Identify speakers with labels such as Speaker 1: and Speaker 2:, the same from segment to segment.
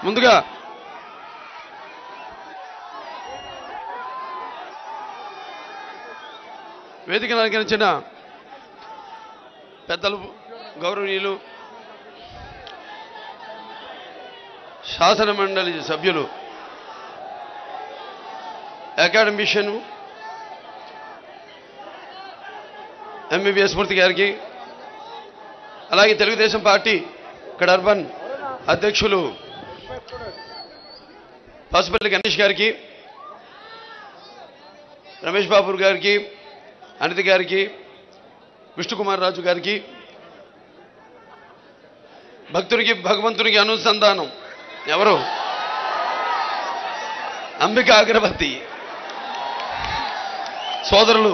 Speaker 1: ముందుగా వేదికను అలంకరించిన పెద్దలు, గౌరవనీయులు, శాసన మండలి సభ్యులు, అకాడమిషియన్ ఎంబీబీఎస్ మూర్తి గారికి, అలాగే తెలుగుదేశం పార్టీ ఇక్కడ అర్బన్ అధ్యక్షులు పసుపల్లి గణేష్ గారికి, రమేష్ బాబు గారికి, అనిత గారికి, విష్ణుకుమార్ రాజు గారికి, భక్తునికి భగవంతునికి అనుసంధానం ఎవరు? అంబికా అగరబత్తి సోదరులు,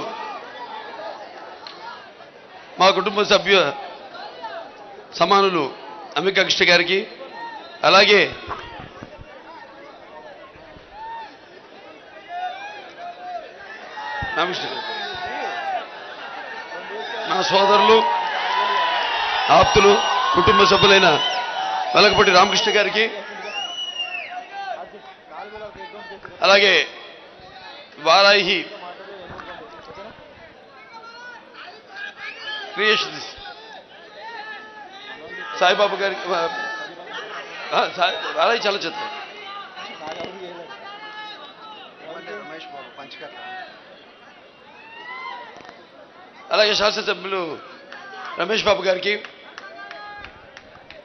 Speaker 1: మా కుటుంబ సభ్య సమానులు అంబికా కృష్ణ గారికి, అలాగే నా సోదరులు, ఆప్తులు, కుటుంబ సభ్యులైన వెలగపూడి రామకృష్ణ గారికి, అలాగే వారాహి క్రియేషన్స్ సాయిబాబు గారికి, వారాహి చలచిత్రం అలాగే శాసనసభ్యులు రమేష్ బాబు గారికి,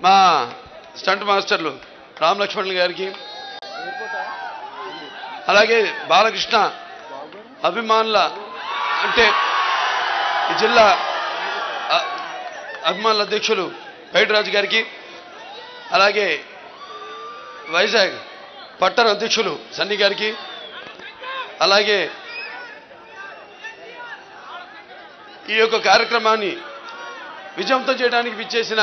Speaker 1: మా స్టంట్ మాస్టర్లు రామ్ లక్ష్మణ్ గారికి, అలాగే బాలకృష్ణ అభిమానుల అంటే ఈ జిల్లా అభిమానుల అధ్యక్షులు పైడిరాజు గారికి, అలాగే వైజాగ్ పట్టణ అధ్యక్షులు సన్నీ గారికి, అలాగే ఈ యొక్క కార్యక్రమాన్ని విజయవంతం చేయడానికి విచ్చేసిన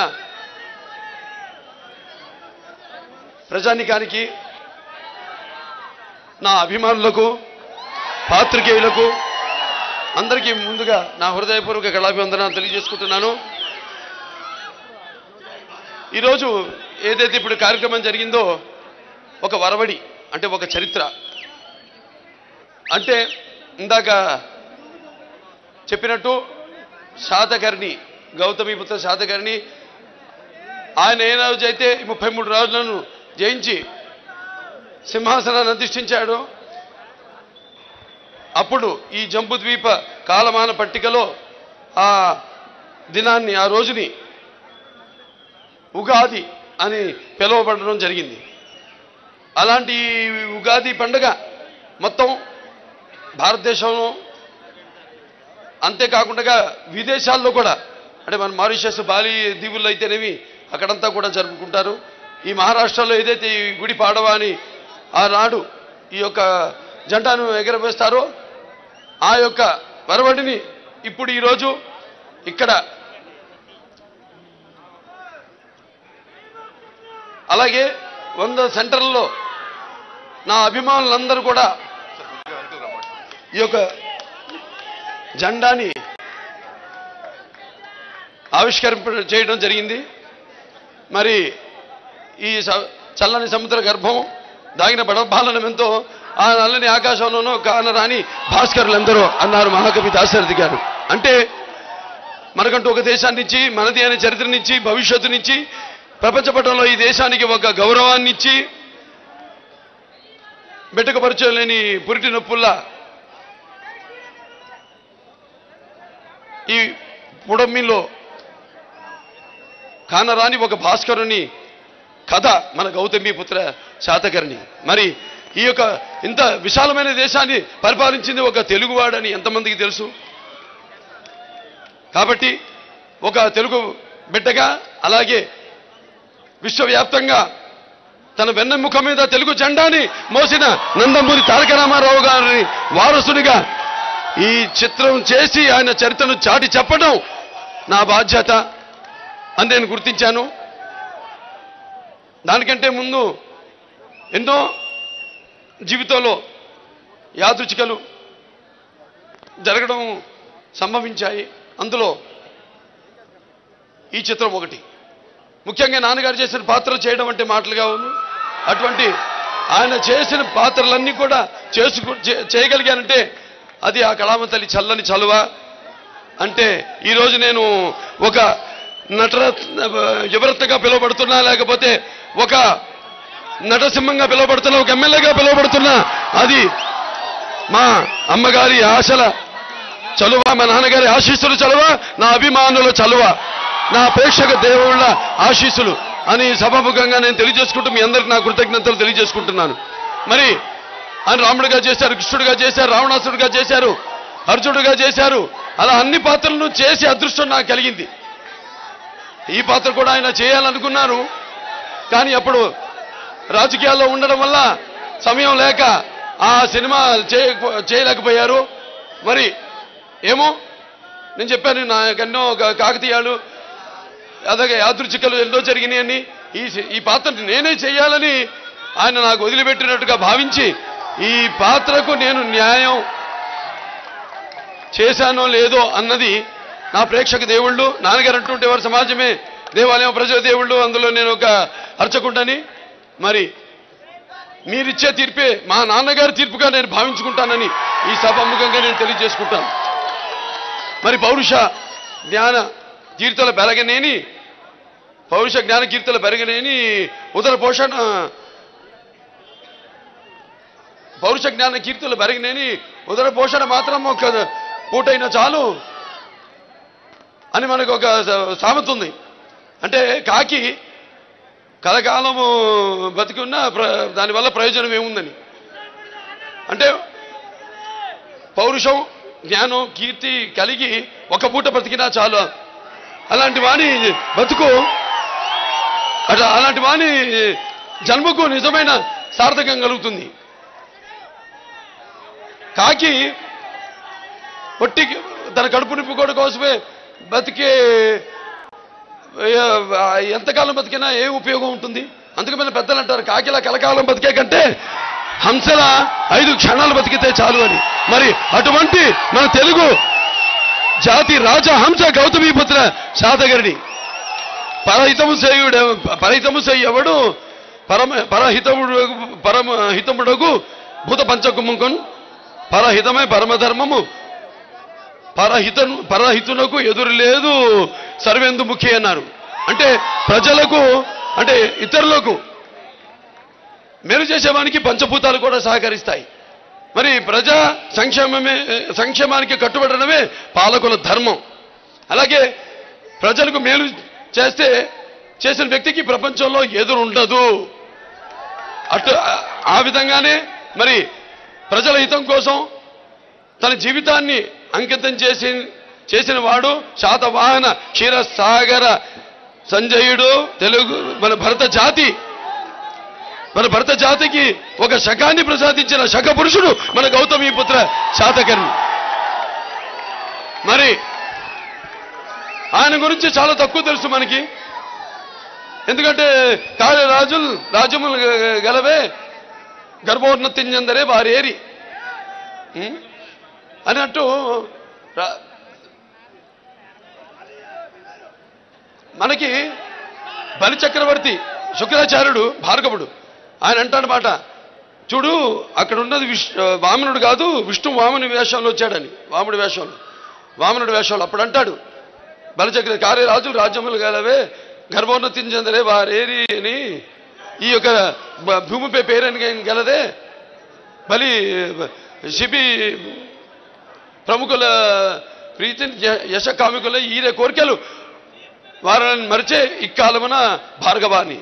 Speaker 1: ప్రజానికానికి, నా అభిమానులకు, పాత్రికేయులకు అందరికీ ముందుగా నా హృదయపూర్వక కళాభివందనాలు తెలియజేసుకుంటున్నాను. ఈరోజు ఏదైతే ఇప్పుడు కార్యక్రమం జరిగిందో ఒక వరవడి అంటే ఒక చరిత్ర అంటే ఇందాక చెప్పినట్టు శాతకర్ణి, గౌతమిపుత్ర శాతకర్ణి ఆయన ఏ రోజైతే 33 రాజులను జయించి సింహాసనాన్ని అధిష్ఠించాడు అప్పుడు ఈ జంబుద్వీప కాలమాన పట్టికలో ఆ దినాన్ని, ఆ రోజుని ఉగాది అని పిలువబడడం జరిగింది. అలాంటి ఉగాది పండుగ మొత్తం భారతదేశంలో అంతేకాకుండా విదేశాల్లో కూడా అంటే మన మారిషస్, బాలి దీవుల్లో అయితేనేవి అక్కడంతా కూడా జరుపుకుంటారు. ఈ మహారాష్ట్రలో ఏదైతే ఈ గుడి పాడవ అని ఆనాడు ఈ యొక్క జెండాను ఎగరవేస్తారో ఆ యొక్క వరవడిని ఇప్పుడు ఈరోజు ఇక్కడ అలాగే 100 సెంటర్లలో నా అభిమానులందరూ కూడా ఈ యొక్క జెండాని ఆవిష్కరింప చేయడం జరిగింది. మరి ఈ చల్లని సముద్ర గర్భం దాగిన బడబాలనమెంతో ఆ నల్లని ఆకాశంలోనూ కానరాని భాస్కరులందరూ అన్నారు మహాకవి దాశరథి గారు. అంటే మనకంటూ ఒక దేశాన్నిచ్చి, మనది అనే చరిత్రనిచ్చి, భవిష్యత్తునిచ్చి, ప్రపంచ పటంలో ఈ దేశానికి ఒక గౌరవాన్నిచ్చి, బెట్టకపరచలేని పురిటి నొప్పుల్లా ఈ పుడమ్మిలో కానరాని ఒక భాస్కరుని కథ మన గౌతమిపుత్ర శాతకర్ణి. మరి ఈ యొక్క ఇంత విశాలమైన దేశాన్ని పరిపాలించింది ఒక తెలుగువాడని ఎంతమందికి తెలుసు? కాబట్టి ఒక తెలుగు బిడ్డగా, అలాగే విశ్వవ్యాప్తంగా తన వెన్నెముక మీద తెలుగు జెండాని మోసిన నందమూరి తారక రామారావు గారి వారసునిగా ఈ చిత్రం చేసి ఆయన చరిత్రను చాటి చెప్పడం నా బాధ్యత అని నేను గుర్తించాను. దానికంటే ముందు ఎన్నో జీవితంలో యాదృచ్ఛికలు, జరగడం సంభవించాయి. అందులో ఈ చిత్రం ఒకటి. ముఖ్యంగా నాన్నగారు చేసిన పాత్రలు చేయడం అంటే మాటలుగా ఉంది. అటువంటి ఆయన చేసిన పాత్రలన్నీ కూడా చేయగలిగానంటే అది ఆ కళామ తల్లి చల్లని చలువ. అంటే ఈరోజు నేను ఒక యువరత్నగా పిలువబడుతున్నా, లేకపోతే ఒక నటసింహంగా పిలువబడుతున్నా, ఒక ఎమ్మెల్యేగా పిలువబడుతున్నా, అది మా అమ్మగారి ఆశల చలువ, మా నాన్నగారి ఆశీస్సులు చలువ, నా అభిమానుల చలువ, నా ప్రేక్షక దేవుళ్ళ ఆశీస్సులు అని సభాముఖంగా నేను తెలియజేసుకుంటూ మీ అందరికి నా కృతజ్ఞతలు తెలియజేసుకుంటున్నాను. మరి ఆయన రాముడిగా చేశారు, కృష్ణుడిగా చేశారు, రావణాసుడిగా చేశారు, అర్జునుడిగా చేశారు. అలా అన్ని పాత్రలను చేసే అదృష్టం నాకు కలిగింది. ఈ పాత్ర కూడా ఆయన చేయాలనుకున్నారు, కానీ అప్పుడు రాజకీయాల్లో ఉండడం వల్ల సమయం లేక ఆ సినిమా చేయలేకపోయారు. మరి ఏమో నేను చెప్పాను, నాకెన్నో కాకతీయాలు అలాగే యాదృచ్ఛికలు ఎన్నో జరిగినాయని, ఈ పాత్రని నేనే చేయాలని ఆయన నాకు వదిలిపెట్టినట్టుగా భావించి ఈ పాత్రకు నేను న్యాయం చేశానో లేదో అన్నది నా ప్రేక్షక దేవుళ్ళు. నాన్నగారు అంటుంటే వారు సమాజమే దేవాలయం, ప్రజల దేవుళ్ళు, అందులో నేను ఒక అర్చకుండని. మరి మీరిచ్చే తీర్పే మా నాన్నగారి తీర్పుగా నేను భావించుకుంటానని ఈ సభాముఖంగా నేను తెలియజేసుకుంటాను. మరి పౌరుష జ్ఞాన కీర్తన పెరగనేని ఉదర పోషణ పౌరుష జ్ఞాన కీర్తులు పెరగనేని ఉదర పోషణ మాత్రం ఒక పూటైనా చాలు అని మనకు ఒక సామెత ఉంది. అంటే కాకి కలకాలము బతికి ఉన్న దానివల్ల ప్రయోజనం ఏముందని. అంటే పౌరుషం, జ్ఞానం, కీర్తి కలిగి ఒక పూట బతికినా చాలు. అలాంటి వాణి బతుకు, అలాంటి వాణి జన్మకు నిజమైన సార్థకం కలుగుతుంది. కాకి పొట్టి తన కడుపు నింపుకోవడం కోసమే బతికే ఎంతకాలం బతికినా ఏ ఉపయోగం ఉంటుంది? అందుకే మన పెద్దలు అంటారు, కాకిలా కలకాలం బతికే కంటే హంసల 5 క్షణాలు బతికితే చాలు అని. మరి అటువంటి మన తెలుగు జాతి రాజహంస గౌతమీపుత్ర శాతకర్ణి పరహితము చెయ్యవడు పరమహితముడగు భూత పంచకుముఖన్ పరహితమే పరమధర్మము పరహితునకు ఎదురు లేదు సర్వేందు ముఖి అన్నారు. అంటే ప్రజలకు, అంటే ఇతరులకు మేలు చేసేవానికి పంచభూతాలు కూడా సహకరిస్తాయి. మరి ప్రజా సంక్షేమానికి కట్టుబడడమే పాలకుల ధర్మం. అలాగే ప్రజలకు మేలు చేసిన వ్యక్తికి ప్రపంచంలో ఎదురు ఉండదు. ఆ విధంగానే మరి ప్రజల హితం కోసం తన జీవితాన్ని అంకితం చేసిన వాడు శాతవాహన క్షీరసాగర సంజయుడు. తెలుగు మన భరత జాతికి ఒక శకాన్ని ప్రసాదించిన శక పురుషుడు మన గౌతమీపుత్ర శాతకర్ణి. మరి ఆయన గురించి చాలా తక్కువ తెలుసు మనకి. ఎందుకంటే రాజ్యములు గలవే గర్భోన్నతింజందరే వారేరి అన్నట్టు మనకి బలిచక్రవర్తి శుక్రాచార్యుడు భార్గవుడు ఆయన అంటాడనమాట, చూడు అక్కడ ఉన్నది వామనుడు కాదు, విష్ణు వామని వేషంలో వచ్చాడని. వామనుడి వేషంలో అప్పుడు అంటాడు బలిచక్ర కార్యరాజు రాజ్యములు గలవే గర్భోన్నతించందరే వారేరి అని. ఈ యొక్క భూమిపై పేరని గలదే బలి శిబి ప్రముఖుల ప్రీతిని యశ కామికుల ఈరే కోరికలు వారిని మరిచే ఇక్కాలమున భార్గవాన్ని.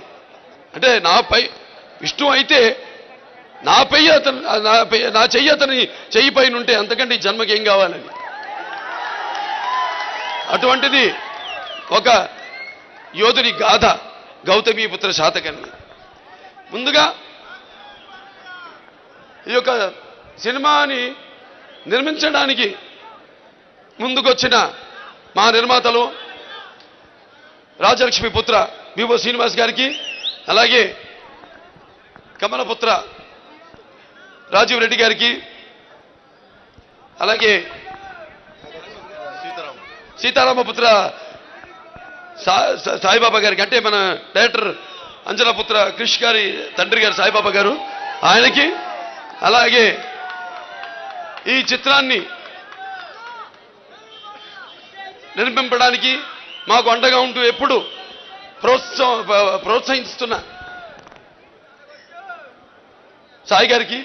Speaker 1: అంటే నాపై విష్ణు అయితే నాపై నా చెయ్యి అతని చెయ్యి పైన ఉంటే అంతకంటే ఈ జన్మకి ఏం కావాలని. అటువంటిది ఒక యోధుని గాథ గౌతమీపుత్ర శాతకర్ణి. ముందుగా ఈ యొక్క సినిమాని నిర్మించడానికి ముందుకొచ్చిన మా నిర్మాతలు రాజలక్ష్మి పుత్ర వివో శ్రీనివాస్ గారికి, అలాగే కమలపుత్ర రాజీవ్ రెడ్డి గారికి, అలాగే సీతారామపుత్ర సాయిబాబా గారికి, అంటే మన డైరెక్టర్ అంజనపుత్ర క్రిష్ గారి తండ్రి గారు సాయిబాబా గారు, ఆయనకి, అలాగే ఈ చిత్రాన్ని నిర్మింపడానికి మాకు అండగా ఉంటూ ఎప్పుడు ప్రోత్సహిస్తున్న సాయి గారికి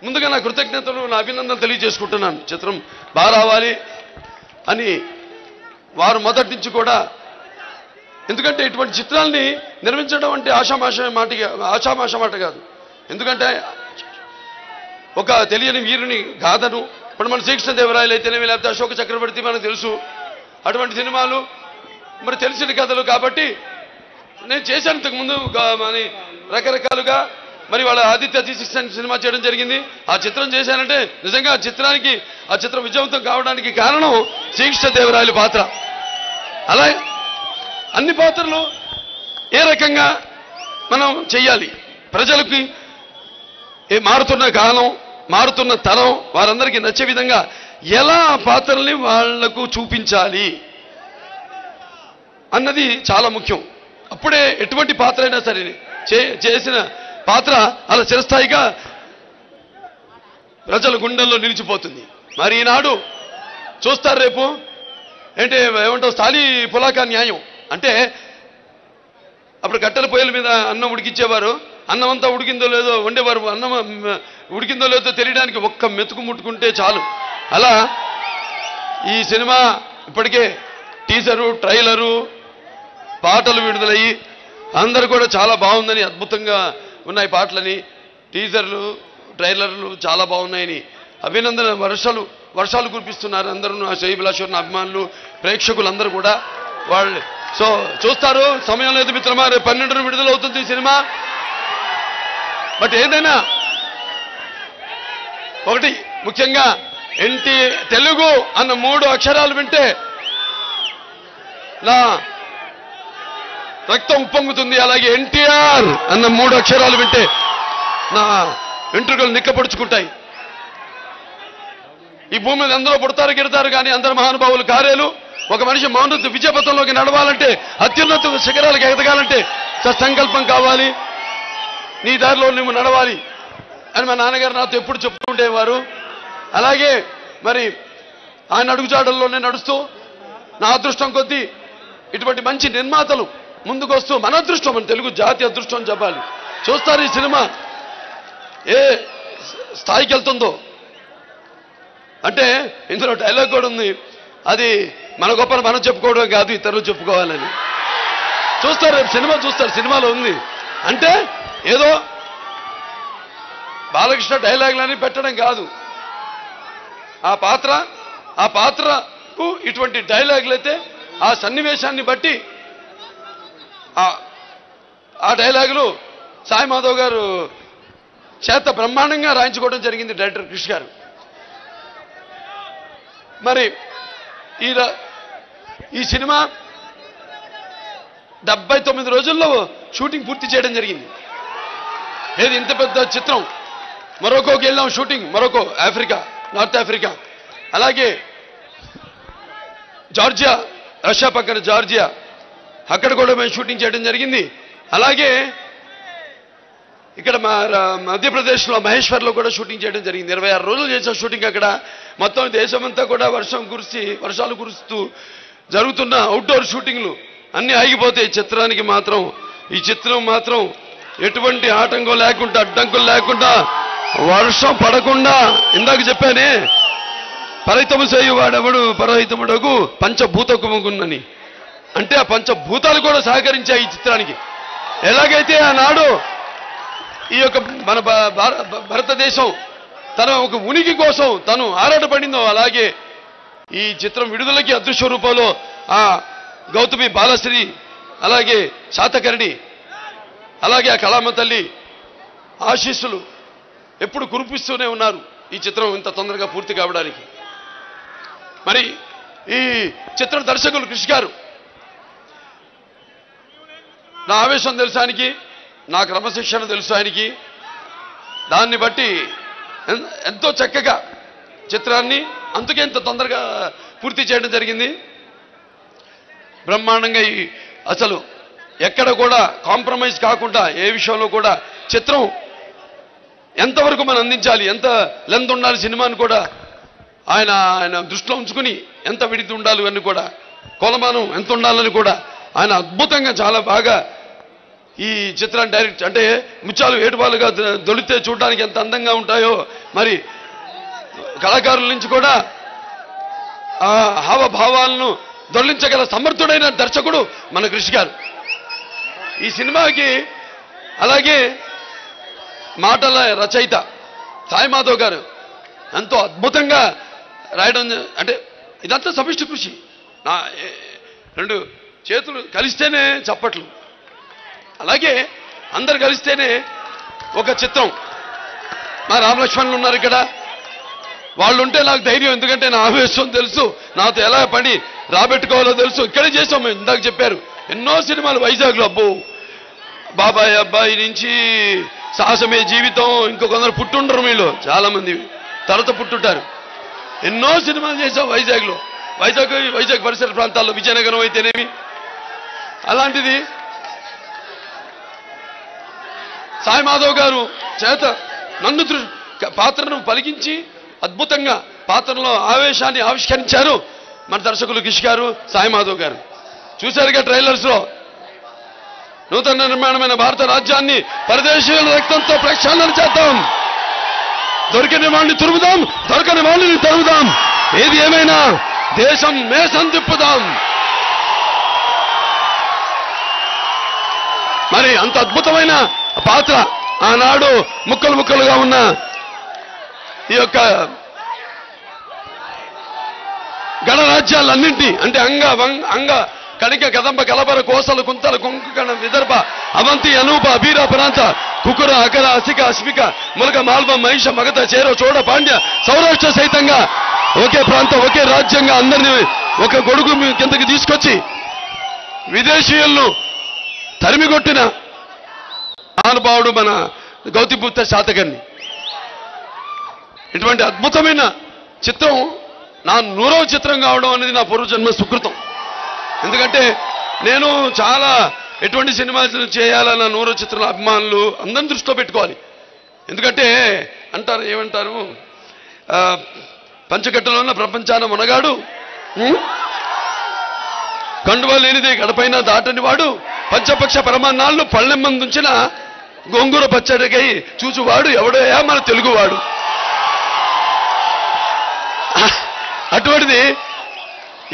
Speaker 1: ముందుగా నా కృతజ్ఞతలు, నా అభినందనలు తెలియజేసుకుంటున్నాను. చిత్రం బాగా రావాలి అని వారు మొదటి నుంచి కూడా, ఎందుకంటే ఇటువంటి చిత్రాల్ని నిర్మించడం అంటే ఆషామాష మాట కాదు. ఎందుకంటే ఒక తెలియని వీరుని గాథను, ఇప్పుడు మన శ్రీకృష్ణదేవరాయలు అయితేనేమి, లేకపోతే అశోక చక్రవర్తి మనకు తెలుసు, అటువంటి సినిమాలు మరి తెలిసిన కథలు కాబట్టి నేను చేశాను ఇంతకుముందు రకరకాలుగా. మరి వాళ్ళ ఆదిత్య సినిమా చేయడం జరిగింది. ఆ చిత్రం చేశానంటే నిజంగా ఆ చిత్రం విజయవంతం కావడానికి కారణం శ్రీకృష్ణదేవరాయలు పాత్ర. అలా అన్ని పాత్రలు ఏ రకంగా మనం చెయ్యాలి, ప్రజలకి మారుతున్న కాలం, మారుతున్న తరం వారందరికీ నచ్చే విధంగా ఎలా ఆ పాత్రల్ని వాళ్లకు చూపించాలి అన్నది చాలా ముఖ్యం. అప్పుడే ఎటువంటి పాత్ర అయినా సరే చేసిన పాత్ర అలా చిరస్థాయిగా ప్రజల గుండెల్లో నిలిచిపోతుంది. మరి ఈనాడు చూస్తారు, రేపు ఏంటి ఏమంటావు, స్థాళీ పులాకా న్యాయం అంటే అప్పుడు కట్టెల పొయ్యిల మీద అన్నం ఉడికించేవారు, అన్నం అంతా ఉడికిందో లేదో వండేవారు, అన్నం ఉడికిందో లేదో తెలియడానికి ఒక్క మెతుకు ముట్టుకుంటే చాలు. అలా ఈ సినిమా ఇప్పటికే టీజరు, ట్రైలరు, పాటలు విడుదలయ్యి అందరూ కూడా చాలా బాగుందని, అద్భుతంగా ఉన్నాయి పాటలని, టీజర్లు, ట్రైలర్లు చాలా బాగున్నాయని అభినందన వర్షాలు కురిపిస్తున్నారు అందరూ. నా శ్రీభిలాశ్వరుని అభిమానులు, ప్రేక్షకులందరూ కూడా వాళ్ళు చూస్తారు. సమయం లేదు మిత్రమా, రేపు 12న విడుదలవుతుంది ఈ సినిమా. బట్ ఏదైనా ఒకటి ముఖ్యంగా తెలుగు అన్న 3 అక్షరాలు వింటే నా రక్తం ఉప్పొంగుతుంది. అలాగే ఎన్టీఆర్ అన్న 3 అక్షరాలు వింటే నా వెంట్రుకలు నిక్కపడుచుకుంటాయి. ఈ భూమి మీద అందరూ పుడతారు గిడతారు, కానీ అందరు మహానుభావులు కారేలు. ఒక మనిషి మౌనత విజయపథంలోకి నడవాలంటే, అత్యున్నత శిఖరాలకు ఎదగాలంటే సత్సంకల్పం కావాలి, నీ దారిలో నువ్వు నడవాలి అని మా నాన్నగారు నాతో ఎప్పుడు చెప్పుకుంటేవారు. అలాగే మరి ఆయన అడుగుజాడల్లోనే నడుస్తూ నా అదృష్టం కొద్దీ ఇటువంటి మంచి నిర్మాతలు ముందుకు వస్తూ, మన అదృష్టం, మన తెలుగు జాతి అదృష్టం చెప్పాలి. చూస్తారు ఈ సినిమా ఏ స్థాయికి వెళ్తుందో. అంటే ఇందులో డైలాగ్ కూడా ఉంది, అది మన గొప్ప మనం చెప్పుకోవడం కాదు, ఇతరులు చెప్పుకోవాలని. చూస్తారు, రేపు సినిమా చూస్తారు, సినిమాలో ఉంది. అంటే ఏదో బాలకృష్ణ డైలాగులని పెట్టడం కాదు, ఆ పాత్రకు ఇటువంటి డైలాగులు అయితే ఆ సన్నివేశాన్ని బట్టి ఆ డైలాగులు సాయి మాధవ్ గారు చేత బ్రహ్మాండంగా రాయించుకోవడం జరిగింది డైరెక్టర్ క్రిష్ గారు. మరి ఈ సినిమా 79 రోజుల్లో షూటింగ్ పూర్తి చేయడం జరిగింది. ఏది ఇంత పెద్ద చిత్రం. మొరొకోకి వెళ్ళాం shooting, Morocco, Africa, north Africa. అలాగే జార్జియా, రష్యా పక్కన జార్జియా, అక్కడ కూడా మేము షూటింగ్ చేయడం జరిగింది. అలాగే ఇక్కడ మా మధ్యప్రదేశ్లో మహేశ్వర్లో కూడా షూటింగ్ చేయడం జరిగింది. 26 రోజులు చేసాం షూటింగ్ అక్కడ. మొత్తం దేశమంతా కూడా వర్షాలు కురుస్తూ జరుగుతున్న అవుట్డోర్ షూటింగ్లు అన్నీ ఆగిపోతాయి. ఈ చిత్రం మాత్రం ఎటువంటి ఆటంకం లేకుండా, అడ్డంకులు లేకుండా, వర్షం పడకుండా, ఇందాక చెప్పానే పరహితము చేయువాడెవడు పరహితముడకు పంచభూతకుముగున్నని, అంటే ఆ పంచభూతాలు కూడా సహకరించాయి ఈ చిత్రానికి. ఎలాగైతే ఆనాడు ఈ యొక్క మన భారతదేశం తన ఒక ఉనికి కోసం తను ఆరాటపడిందో, అలాగే ఈ చిత్రం విడుదలకి అదృశ్య రూపంలో ఆ గౌతమి బాలశ్రీ, అలాగే శాతకర్ణి, అలాగే ఆ కళామ తల్లి ఆశీస్సులు ఎప్పుడు కురిపిస్తూనే ఉన్నారు ఈ చిత్రం ఇంత తొందరగా పూర్తి కావడానికి. మరి ఈ చిత్ర దర్శకులు కృషి గారు, నా ఆవేశం తెలుసు ఆయనకి, నా క్రమశిక్షణ తెలుసు ఆయనకి. దాన్ని బట్టి ఎంతో చక్కగా చిత్రాన్ని అందుకే ఇంత తొందరగా పూర్తి చేయడం జరిగింది. బ్రహ్మాండంగా అసలు ఎక్కడ కూడా కాంప్రమైజ్ కాకుండా ఏ విషయంలో కూడా చిత్రం ఎంతవరకు మనం అందించాలి, ఎంత లెంత్ ఉండాలి సినిమాని కూడా ఆయన దృష్టిలో ఉంచుకుని ఎంత విడితి ఉండాలి అని కూడా కొలమానం ఎంత ఉండాలని కూడా ఆయన అద్భుతంగా చాలా బాగా ఈ చిత్రాన్ని డైరెక్ట్ అంటే ముత్యాలు ఏటుపాలుగా దొలితే చూడడానికి ఎంత అందంగా ఉంటాయో మరి కళాకారుల నుంచి కూడా ఆ హావభావాలను దొల్లించగల సమర్థుడైన దర్శకుడు మన కృషి గారు. ఈ సినిమాకి అలాగే మాటల రచయిత సాయి మాధవ్ గారు ఎంతో అద్భుతంగా రాయడం. అంటే ఇదంతా సమిష్టి కృషి. రెండు చేతులు కలిస్తేనే చప్పట్లు, అలాగే అందరు కలిస్తేనే ఒక చిత్రం. మా రామలక్ష్మణులు ఉన్నారు ఇక్కడ, వాళ్ళు ఉంటే నాకు ధైర్యం. ఎందుకంటే నా ఆవేశం తెలుసు, నాతో ఎలా పని రాబెట్టుకోవాలో తెలుసు. ఇక్కడే చేసాం మేము, ఇందాక చెప్పారు ఎన్నో సినిమాలు వైజాగ్లో. అబ్బో బాబాయ్ అబ్బాయి నుంచి సాహసమే జీవితం, ఇంకో కొందరు పుట్టుండరు మీలో చాలా మంది తర్వాత పుట్టుంటారు. ఎన్నో సినిమాలు చేసాం వైజాగ్లో, వైజాగ్ పరిసర ప్రాంతాల్లో, విజయనగరం అయితేనేమి. అలాంటిది సాయి మాధవ్ గారు చేత నన్ను పాత్రను పలికించి అద్భుతంగా పాత్రలో ఆవేశాన్ని ఆవిష్కరించారు మన దర్శకులు కిష్ గారు, సాయి మాధవ్ గారు. చూశారుగా ట్రైలర్స్ లో. నూతన నిర్మాణమైన భారత రాజ్యాన్ని పరదేశీయుల రక్తంతో ప్రక్షాళన చేద్దాం, దొరికిన వాళ్ళని తురుముదాం, దొరకని వాళ్ళని తరుముదాం, ఏది ఏమైనా దేశం మేసం తిప్పుదాం. మరి అంత అద్భుతమైన పాత్ర ఆనాడు ముక్కలు ముక్కలుగా ఉన్న ఈ యొక్క గణరాజ్యాలన్నింటినీ అంటే అంగ కణిక కదంబ కలబర కోసలు కుంతల కొంకణ విదర్భ అవంతి అనూప అబీర ప్రాంత కుకుర అకర అసిక అస్మిక ములక మాల్వ మహిష మగధ చేర చోడ పాండ్య సౌరాష్ట్ర సైతంగా ఒకే ప్రాంతం ఒకే రాజ్యంగా అందరినీ ఒక గొడుగు కిందకి తీసుకొచ్చి విదేశీయులను తరిమికొట్టిన మహానుభావుడు మన గౌతమిపుత్ర శాతకర్ణి. ఇటువంటి అద్భుతమైన చిత్రం నా 100వ చిత్రం కావడం అనేది నా పూర్వజన్మ సుకృతం. ఎందుకంటే నేను చాలా ఎటువంటి సినిమాలు చేయాలన్న 100వ చిత్రంలో అభిమానులు అందరిని దృష్టిలో పెట్టుకోవాలి. ఎందుకంటే అంటారు, ఏమంటారు, పంచకట్టలో ఉన్న ప్రపంచాన మునగాడు, కండువ లేనిదే గడపైన దాటని వాడు, పంచపక్ష పరమాన్నాళ్ళు పళ్ళెమ్మందుంచిన గోంగూర పచ్చడికై చూచువాడు ఎవడయా మన తెలుగువాడు. అటువంటిది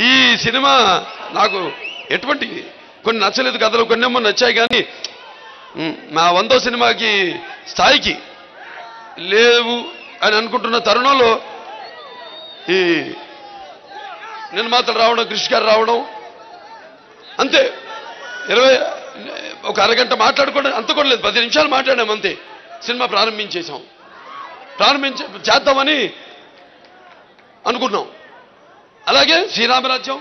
Speaker 1: ఈ సినిమా నాకు ఎటువంటి కొన్ని నచ్చలేదు కథలు, కొన్నేమో నచ్చాయి. కానీ మా 100వ సినిమాకి స్థాయికి లేవు అని అనుకుంటున్న తరుణంలో ఈ నిర్మాతలు రావడం, కృషి గారు రావడం, అంతే ఒక అరగంట మాట్లాడుకోవడం అంత కూడా లేదు, 10 నిమిషాలు మాట్లాడాం అంతే. సినిమా చేద్దామని అనుకున్నాం. అలాగే శ్రీరామరాజ్యం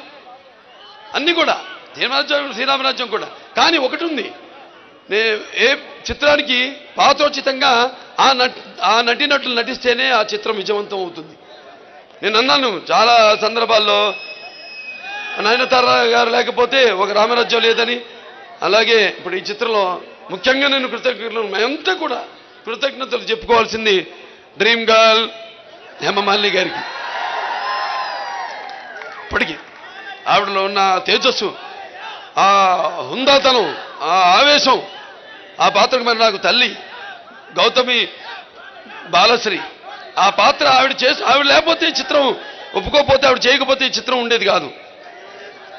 Speaker 1: అన్నీ కూడా, శ్రీరామరాజ్యం కూడా. కానీ ఒకటి ఉంది, ఏ చిత్రానికి పాత్రోచితంగా ఆ నటీనటులు నటిస్తేనే ఆ చిత్రం విజయవంతం అవుతుంది. నేను అన్నాను చాలా సందర్భాల్లో, నయనతార గారు లేకపోతే ఒక రామరాజ్యం లేదని. అలాగే ఇప్పుడు ఈ చిత్రంలో ముఖ్యంగా నేను మేమంతా కూడా కృతజ్ఞతలు చెప్పుకోవాల్సింది డ్రీమ్ గర్ల్ హేమమాలిని గారికి. ఇప్పటికీ ఆవిడలో ఉన్న తేజస్సు, ఆ హుందాతనం, ఆ ఆవేశం, ఆ పాత్రకు మరి నాకు తల్లి గౌతమి బాలశ్రీ ఆ పాత్ర ఆవిడ లేకపోతే ఈ చిత్రం ఒప్పుకోకపోతే, ఆవిడ చేయకపోతే ఈ చిత్రం ఉండేది కాదు.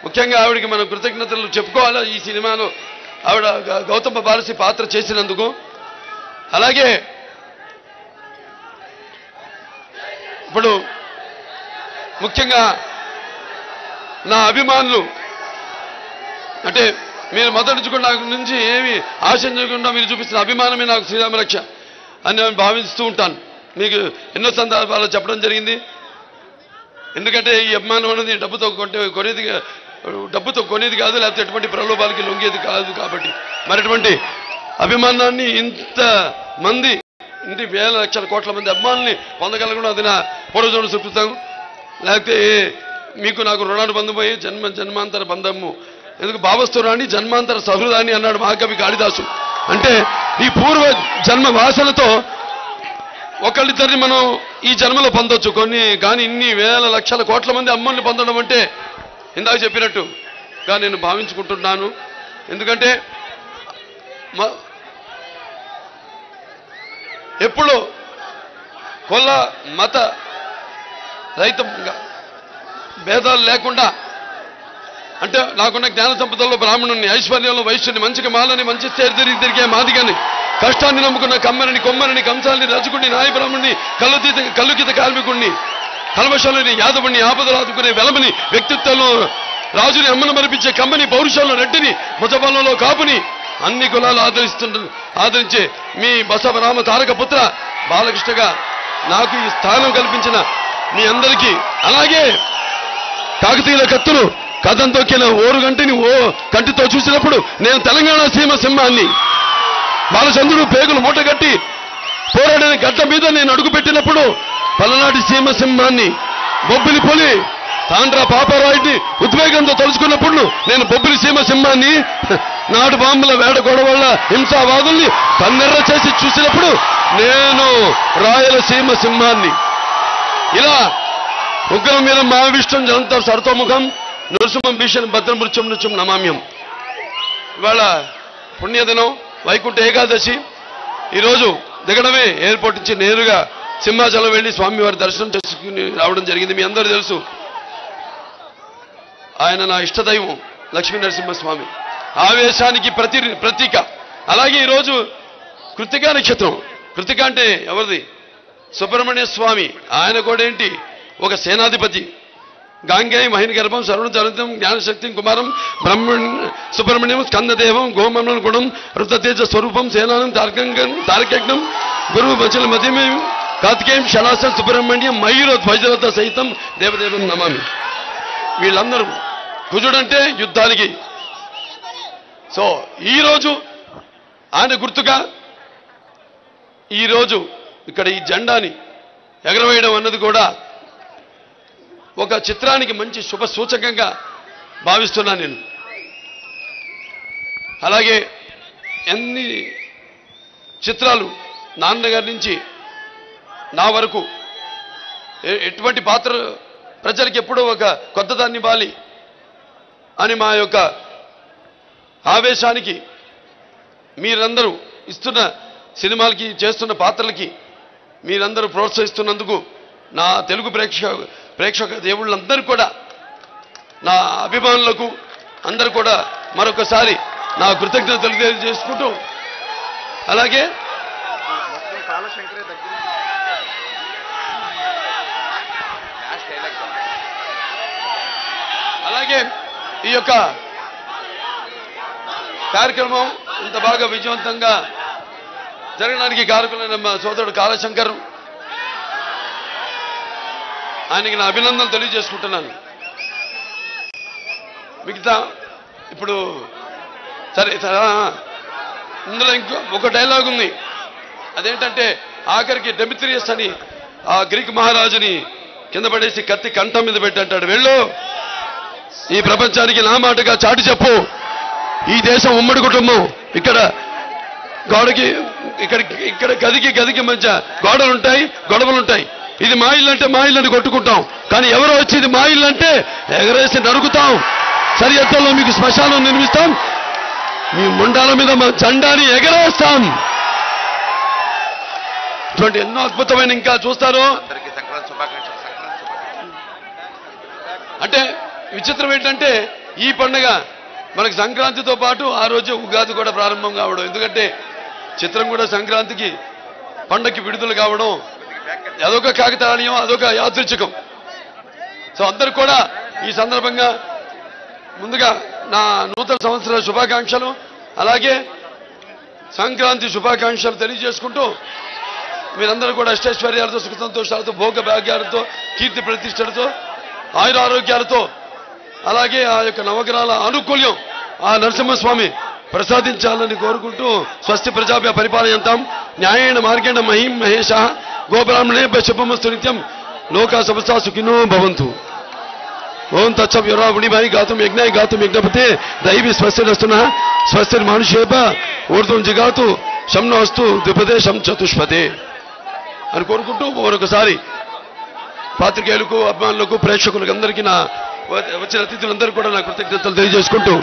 Speaker 1: ముఖ్యంగా ఆవిడకి మనం కృతజ్ఞతలు చెప్పుకోవాలి ఈ సినిమాలో ఆవిడ గౌతమ బాలశ్రీ పాత్ర చేసినందుకు. అలాగే ఇప్పుడు ముఖ్యంగా నా అభిమానులు, అంటే మీరు మొదటి నుంచి ఏమి ఆశించకుండా మీరు చూపిస్తున్న అభిమానమే నాకు శ్రీరామరక్ష అని నేను భావిస్తూ ఉంటాను. మీకు ఎన్నో సందర్భాల్లో చెప్పడం జరిగింది. ఎందుకంటే ఈ అభిమానం అనేది డబ్బుతో కొనేది కాదు, లేకపోతే ఎటువంటి ప్రలోభాలకి లొంగేది కాదు. కాబట్టి మరి అటువంటి అభిమానాన్ని ఇంతమంది వేల లక్షల కోట్ల మంది అభిమానుల్ని పొందగలగడం అది నా పూర్వజన్మ సుకృతం. లేకపోతే మీకు నాకు రుణానుబంధమయ్యే జన్మ జన్మాంతర బంధము ఎందుకు భావస్తురాని జన్మాంతర సహృదాన్ని అన్నాడు మహాకవి కాళిదాసు. అంటే ఈ పూర్వ జన్మ వాసనతో ఒకళ్ళిద్దరిని మనం ఈ జన్మలో పొందొచ్చు కొన్ని, కానీ ఇన్ని వేల లక్షల కోట్ల మంది అమ్మల్ని పొందడం అంటే ఇందాక చెప్పినట్టుగా నేను భావించుకుంటున్నాను. ఎందుకంటే ఎప్పుడు కుల మత రహితంగా భేదాలు లేకుండా, అంటే నాకున్న జ్ఞాన సంపదల్లో బ్రాహ్మణుని, ఐశ్వర్యంలో వైశ్యుని, మంచికి మాలని, మంచి తిరిగే మాదిగని, కష్టాన్ని నమ్ముకున్న కమ్మరిని, కొమ్మరిని, కంసాలని, రజకుడిని, నాయ బ్రాహ్మణుని, కల్లుకిత కార్మికుడిని, కల్మశాలని, యాదవుని, ఆపదలు ఆదుకునే వెలమని, వ్యక్తిత్వంలో రాజుని, అమ్మను మరిపించే కమ్మని, పౌరుషంలో రెడ్డిని, ముజబలంలో కాపుని, అన్ని కులాలు ఆదరించే మీ బసవరామ తారక పుత్ర బాలకృష్ణగా నాకు ఈ స్థానం కల్పించిన మీ అందరికీ, అలాగే కాకతీయుల కత్తులు కథం తొక్కిన ఓరుగంటిని కంటితో చూసినప్పుడు నేను తెలంగాణ సీమ సింహాన్ని, బాలచంద్రుడు పేగులు మూటగట్టి పోరాడిన గడ్డ మీద నేను అడుగుపెట్టినప్పుడు పలనాటి సీమ సింహాన్ని, బొబ్బిలి పొలి తాండ్రా పాపారాయుడిని ఉద్వేగంతో తలుచుకున్నప్పుడు నేను బొబ్బిలి సీమ సింహాన్ని, నాటు బాంబుల వేట గొడవల హింసావాదుల్ని కన్నెర్ర చేసి చూసినప్పుడు నేను రాయలసీమ సింహాన్ని. ఇలా ఉగ్రం మీద మహావిష్ణుం జనంత సరతోముఖం నృసింహం భీషణ భద్రమృత్యం నృత్యం నమామ్యం. ఇవాళ పుణ్యదినం, వైకుంఠ ఏకాదశి. ఈరోజు దిగడమే ఎయిర్పోర్ట్ నుంచి నేరుగా సింహాచలం వెళ్ళి స్వామివారి దర్శనం చేసుకుని రావడం జరిగింది. మీ అందరూ తెలుసు, ఆయన నా ఇష్టదైవం లక్ష్మీ నరసింహస్వామి, ఆవేశానికి ప్రతీక. అలాగే ఈరోజు కృత్తికా నక్షత్రం. కృత్తిక అంటే ఎవరిది? సుబ్రహ్మణ్య స్వామి. ఆయన కూడా ఏంటి? ఒక సేనాధిపతి. గాంగేయ మహిని గర్భం సర్వం చరితం జ్ఞానశక్తి కుమారం సుబ్రహ్మణ్యం స్కందదేవం గోమనం గుణం రుతతేజ స్వరూపం సేనానం తారకజ్ఞం గురువు బచల మధ్యమేయం కార్తికేయం శలాసం సుబ్రహ్మణ్యం మయూరధ్వజరథ సహితం దేవదేవం నమామి. వీళ్ళందరూ కుజుడంటే యుద్ధానికి. సో ఈరోజు ఆయన గుర్తుగా ఈరోజు ఇక్కడ ఈ జెండాని ఎగరవేయడం అన్నది కూడా ఒక చిత్రానికి మంచి శుభ సూచకంగా భావిస్తున్నాను నేను. అలాగే ఎన్ని చిత్రాలు నాన్నగారి నుంచి నా వరకు ఎటువంటి పాత్ర ప్రజలకు ఎప్పుడూ ఒక కొత్త దాన్ని ఇవ్వాలి అని మా యొక్క ఆవేశానికి మీరందరూ ఇస్తున్న సినిమాలకి చేస్తున్న పాత్రలకి మీరందరూ ప్రోత్సహిస్తున్నందుకు నా తెలుగు ప్రేక్షక దేవుళ్ళందరూ కూడా, నా అభిమానులకు అందరూ కూడా మరొకసారి నా కృతజ్ఞతలు తెలియజేసుకుంటూ, అలాగే ఈ యొక్క కార్యక్రమం ఇంత బాగా విజయవంతంగా జరగడానికి కారకులైన మా సోదరుడు కాళశంకర్, ఆయనకి నా అభినందనలు తెలియజేసుకుంటున్నాను. మిగతా ఇప్పుడు సరే ఇందులో ఇంకో ఒక డైలాగ్ ఉంది. అదేంటంటే ఆఖరికి డెమిత్రియస్ అని ఆ గ్రీక్ మహారాజుని కింద పడేసి కత్తి కంఠం మీద పెట్టి అంటాడు, వెళ్ళు ఈ ప్రపంచానికి నా మాటగా చాటి చెప్పు, ఈ దేశం ఉమ్మడి కుటుంబం, ఇక్కడ గోడకి ఇక్కడ గదికి మధ్య గోడలుంటాయి, గొడవలుంటాయి. ఇది మా ఇల్లు అంటే మా ఇల్లు అని కొట్టుకుంటాం, కానీ ఎవరో వచ్చి ఇది మా ఇల్లు అంటే ఎగరేసి నరుకుతాం. సరిహద్దుల్లో మీకు శ్మశానం నిర్మిస్తాం, మీ ముండాల మీద మా జెండాని ఎగరేస్తాం. ఇటువంటి ఎన్నో అద్భుతమైన ఇంకా చూస్తారు. అంటే విచిత్రం ఏంటంటే ఈ పండుగ మనకి సంక్రాంతితో పాటు ఆ రోజు ఉగాది కూడా ప్రారంభం కావడం. ఎందుకంటే చిత్రం కూడా సంక్రాంతికి పండగకి విడుదల కావడం అదొక కాకతాళీయం, అదొక యాదృచ్ఛికం. సో అందరూ కూడా ఈ సందర్భంగా ముందుగా నా నూతన సంవత్సర శుభాకాంక్షలు, అలాగే సంక్రాంతి శుభాకాంక్షలు తెలియజేసుకుంటూ మీరందరూ కూడా అష్టైశ్వర్యాలతో, సుఖ సంతోషాలతో, భోగ భాగ్యాలతో, కీర్తి ప్రతిష్టలతో, ఆయుర ఆరోగ్యాలతో, అలాగే ఆ యొక్క నవగ్రహాల ఆనుకూల్యం ఆ నరసింహస్వామి ప్రసాదించాలని కోరుకుంటూ స్వస్తి ప్రజాభ్య పరిపాలయంతాం న్యాయేణ మార్గేణ మహిం మహేష గోబ్రాహ్మణే శుభమస్తు నిత్యం లోకా సమస్తా సుఖినో భవంతు. ఓం తచ్చం యురా ఉణిమాయి గాతుం యజ్ఞాయి గాతుం యజ్ఞపతే దైవీ స్వస్తిరస్తున స్వస్తిర్మానుషేప ఊర్ధ్వం జిగాతు శంనోస్తు ద్విపదే శం చతుష్పదే అని కోరుకుంటూ మరొకసారి పాత్రికేయులకు అభిమానులకు ప్రేక్షకులకు అందరికీ నా వచ్చిన అతిథులందరూ కూడా నా కృతజ్ఞతలు తెలియజేసుకుంటూ